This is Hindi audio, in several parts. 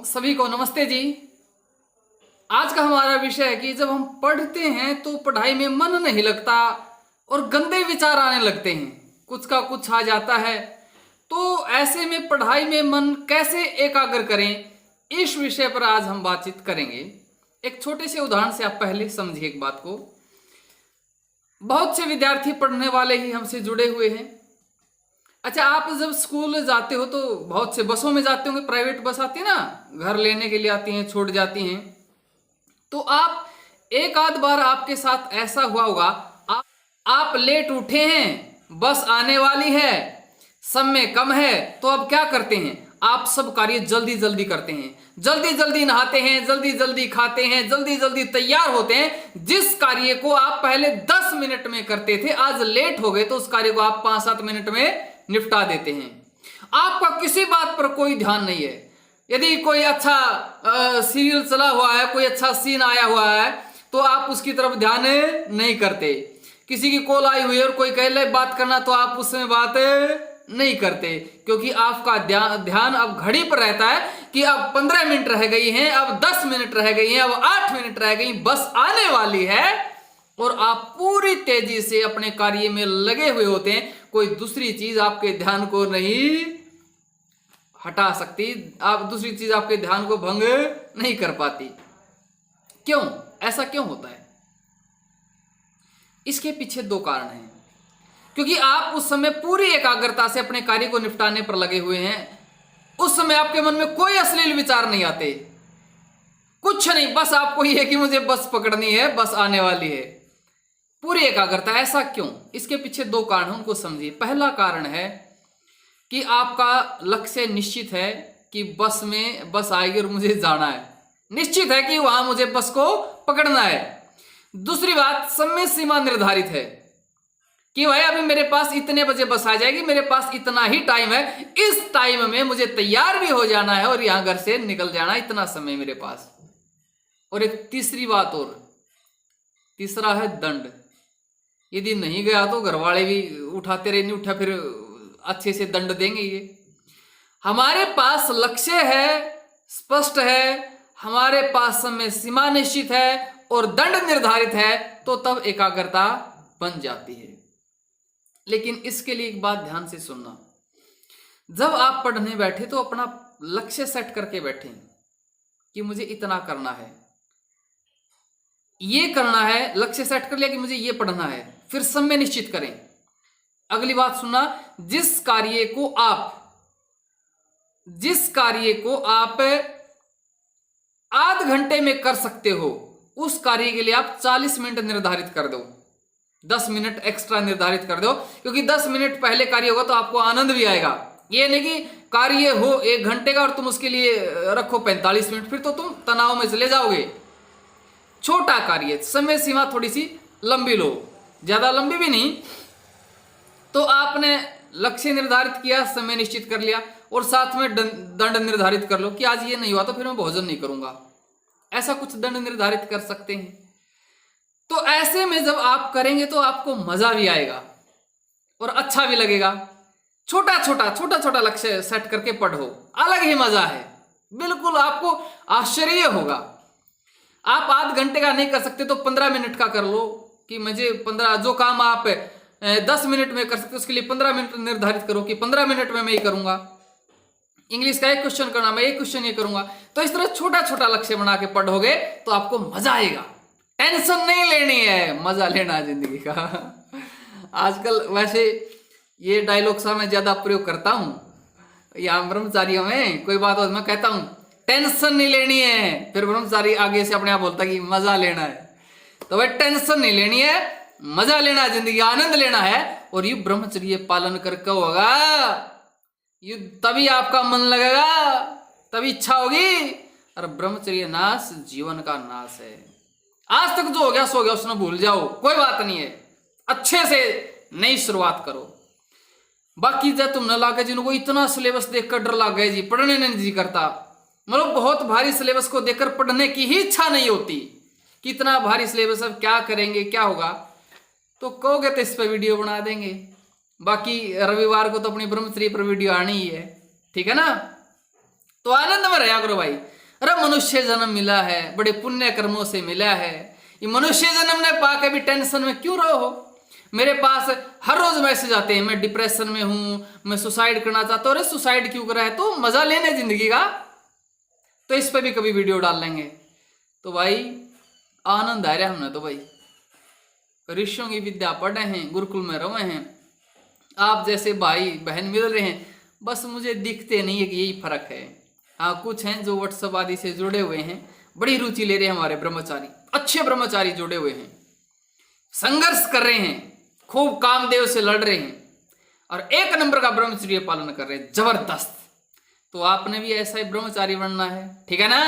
सभी को नमस्ते जी। आज का हमारा विषय है कि जब हम पढ़ते हैं तो पढ़ाई में मन नहीं लगता और गंदे विचार आने लगते हैं, कुछ का कुछ आ जाता है। तो ऐसे में पढ़ाई में मन कैसे एकाग्र करें, इस विषय पर आज हम बातचीत करेंगे। एक छोटे से उदाहरण से आप पहले समझिए एक बात को। बहुत से विद्यार्थी पढ़ने वाले ही हमसे जुड़े हुए हैं। अच्छा, आप जब स्कूल जाते हो तो बहुत से बसों में जाते होंगे, प्राइवेट बस आती है ना, घर लेने के लिए आती हैं, छोड़ जाती हैं। तो आप एक आध बार आपके साथ ऐसा हुआ होगा, आप लेट उठे हैं, बस आने वाली है, समय कम है, तो अब क्या करते हैं, आप सब कार्य जल्दी जल्दी करते हैं, जल्दी जल्दी नहाते हैं, जल्दी जल्दी खाते हैं, जल्दी जल्दी तैयार होते हैं। जिस कार्य को आप पहले 10 मिनट में करते थे, आज लेट हो गए तो उस कार्य को आप 5-7 मिनट में निपटा देते हैं। आपका किसी बात पर कोई ध्यान नहीं है। यदि कोई अच्छा सीरियल चला हुआ है, कोई अच्छा सीन आया हुआ है, तो आप उसकी तरफ ध्यान नहीं करते। किसी की कॉल आई हुई है और कोई कह ले बात करना, तो आप उसमें बात नहीं करते, क्योंकि आपका ध्यान अब घड़ी पर रहता है कि अब 15 मिनट रह गई हैं, अब 10 मिनट रह गई हैं, अब 8 मिनट रह गई, बस आने वाली है। और आप पूरी तेजी से अपने कार्य में लगे हुए होते हैं। कोई दूसरी चीज आपके ध्यान को नहीं हटा सकती, आप दूसरी चीज आपके ध्यान को भंग नहीं कर पाती। क्यों, ऐसा क्यों होता है? इसके पीछे 2 कारण हैं। क्योंकि आप उस समय पूरी एकाग्रता से अपने कार्य को निपटाने पर लगे हुए हैं। उस समय आपके मन में कोई अश्लील विचार नहीं आते, कुछ नहीं, बस आपको ये है कि मुझे बस पकड़नी है, बस आने वाली है, पूरी एकाग्रता। ऐसा क्यों? इसके पीछे 2 कारण हैं, उनको समझिए। पहला कारण है कि आपका लक्ष्य निश्चित है कि बस आएगी और मुझे जाना है, निश्चित है कि वहां मुझे बस को पकड़ना है। दूसरी बात, समय सीमा निर्धारित है कि भाई अभी मेरे पास इतने बजे बस आ जाएगी, मेरे पास इतना ही टाइम है, इस टाइम में मुझे तैयार भी हो जाना है और यहां घर से निकल जाना है, इतना समय मेरे पास। और एक तीसरी बात और, तीसरा है दंड। यदि नहीं गया तो घर वाले भी उठाते रहे, नहीं उठा फिर अच्छे से दंड देंगे। ये हमारे पास लक्ष्य है, स्पष्ट है, हमारे पास समय सीमा निश्चित है और दंड निर्धारित है, तो तब एकाग्रता बन जाती है। लेकिन इसके लिए एक बात ध्यान से सुनना, जब आप पढ़ने बैठे तो अपना लक्ष्य सेट करके बैठे कि मुझे इतना करना है, ये करना है, लक्ष्य सेट कर लिया कि मुझे ये पढ़ना है, फिर समय निश्चित करें। अगली बात सुनना, जिस कार्य को आप आध घंटे में कर सकते हो, उस कार्य के लिए आप 40 मिनट निर्धारित कर दो, 10 मिनट एक्स्ट्रा निर्धारित कर दो, क्योंकि 10 मिनट पहले कार्य होगा तो आपको आनंद भी आएगा। ये नहीं कि कार्य हो 1 घंटे का और तुम उसके लिए रखो 45 मिनट, फिर तो तुम तनाव में चले जाओगे। छोटा कार्य, समय सीमा थोड़ी सी लंबी लो, ज्यादा लंबी भी नहीं। तो आपने लक्ष्य निर्धारित किया, समय निश्चित कर लिया, और साथ में दंड निर्धारित कर लो कि आज ये नहीं हुआ तो फिर मैं भोजन नहीं करूंगा, ऐसा कुछ दंड निर्धारित कर सकते हैं। तो ऐसे में जब आप करेंगे तो आपको मजा भी आएगा और अच्छा भी लगेगा। छोटा छोटा लक्ष्य सेट करके पढ़ो, अलग ही मजा है, बिल्कुल आपको आश्चर्य होगा। आप आध घंटे का नहीं कर सकते तो 15 मिनट का कर लो, कि मुझे 15, जो काम आप 10 मिनट में कर सकते उसके लिए 15 मिनट निर्धारित करो कि 15 मिनट में मैं ये करूंगा। इंग्लिश का 1 क्वेश्चन करना, मैं 1 क्वेश्चन ये करूंगा। तो इस तरह छोटा लक्ष्य बना के पढ़ोगे तो आपको मजा आएगा। टेंशन नहीं लेनी है, मजा लेना है जिंदगी का। आजकल वैसे ये डायलॉग सा मैं ज्यादा प्रयोग करता हूं यहाँ ब्रह्मचारियों में। कोई बात हो मैं कहता हूं टेंशन नहीं लेनी है, फिर ब्रह्मचारी आगे से अपने आप बोलता कि मजा लेना है। तो भाई टेंशन नहीं लेनी है, मजा लेना है, जिंदगी आनंद लेना है। और ये ब्रह्मचर्य पालन करके होगा, ये तभी आपका मन लगेगा, तभी इच्छा होगी। और ब्रह्मचर्य नाश जीवन का नाश है। आज तक जो हो गया सो गया, उसने भूल जाओ, कोई बात नहीं है, अच्छे से नई शुरुआत करो। बाकी जब तुम न लागे, जिनको इतना सिलेबस देखकर डर लग गए जी, पढ़ने नहीं जी करता, मतलब बहुत भारी सिलेबस को देखकर पढ़ने की ही इच्छा नहीं होती, कितना भारी सिलेबस, अब क्या करेंगे, क्या होगा। तो कहोगे तो इस पर वीडियो बना देंगे। बाकी रविवार को तो अपनी ब्रह्मचर्य पर वीडियो आनी ही है, ठीक है ना। तो आनंद में रहा करो भाई। अरे मनुष्य जन्म मिला है, बड़े पुण्य कर्मों से मिला है, ये मनुष्य जन्म ने पाके भी टेंशन में क्यों रहो हो। मेरे पास हर रोज मैसेज आते हैं, मैं डिप्रेशन में हूं, मैं सुसाइड करना चाहता हूं। अरे सुसाइड क्यों करा है, तो मजा लेने जिंदगी का, तो इस पे भी कभी वीडियो डाल लेंगे। तो भाई आनंद आ रहा हमने तो भाई, ऋषियों की विद्या पढ़े हैं, गुरुकुल में रहे हैं, आप जैसे भाई बहन मिल रहे हैं, बस मुझे दिखते नहीं है कि यही फर्क है। हाँ कुछ हैं जो व्हाट्सएप आदि से जुड़े हुए हैं, बड़ी रुचि ले रहे हैं, हमारे ब्रह्मचारी अच्छे ब्रह्मचारी जुड़े हुए हैं, संघर्ष कर रहे हैं, खूब कामदेव से लड़ रहे हैं और एक नंबर का ब्रह्मचर्य पालन कर रहे हैं, जबरदस्त। तो आपने भी ऐसा ही ब्रह्मचारी बनना है, ठीक है ना।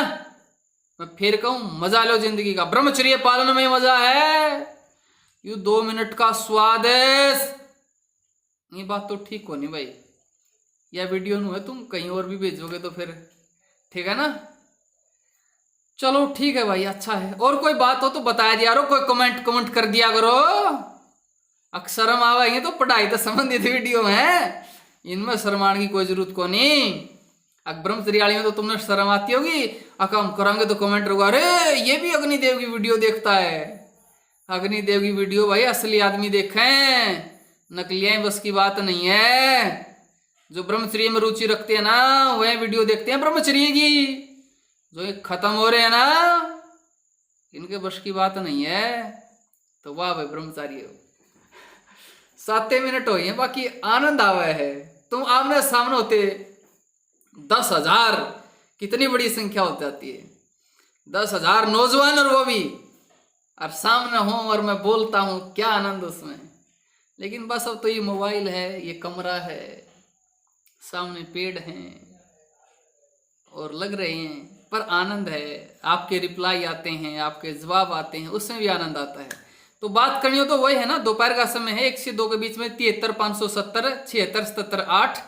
मैं फिर कहूं, मजा लो जिंदगी का, ब्रह्मचर्य पालन में मजा है, यू 2 मिनट का स्वाद है। ये बात तो ठीक हो नहीं भाई, यह वीडियो नु है तुम कहीं और भी भेजोगे तो फिर ठीक है ना। चलो ठीक है भाई, अच्छा है। और कोई बात हो तो बता दिया करो, कोई कमेंट कर दिया करो। अक्षरम आवाएंगे तो पढ़ाई तो संबंधित वीडियो है, इनमें शर्माने की कोई जरूरत को नहीं। ब्रह्मचर्याली में तो तुमने शर्म आती होगी, हम करेंगे तो कमेंट होगा, अरे ये भी अग्निदेव की वीडियो देखता है। अग्निदेव की वीडियो भाई असली आदमी देखें, नकलियां बस की बात नहीं है। जो ब्रह्मचर्य में रुचि रखते हैं ना, वह वीडियो देखते हैं ब्रह्मचर्य की। जो ये खत्म हो रहे हैं ना, इनके बस की बात नहीं है। तो वाह भाई ब्रह्मचारी 7 मिनट हो गए, बाकी आनंद आवा है। तुम आमने सामने होते 10,000, कितनी बड़ी संख्या हो जाती है, 10,000 नौजवान, और वो भी और सामने हो और मैं बोलता हूं, क्या आनंद उसमें। लेकिन बस अब तो ये मोबाइल है, ये कमरा है, सामने पेड़ हैं और लग रहे हैं, पर आनंद है। आपके रिप्लाई आते हैं, आपके जवाब आते हैं, उसमें भी आनंद आता है। तो बात करनी हो तो वही है ना, दोपहर का समय है, 1 से 2 के बीच में 73 570 76 77 8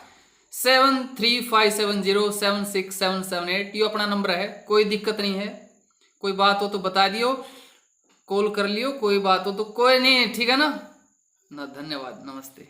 7357076778 ये अपना नंबर है। कोई दिक्कत नहीं है, कोई बात हो तो बता दियो, कॉल कर लियो, कोई बात हो तो कोई नहीं, ठीक है ना। धन्यवाद, नमस्ते।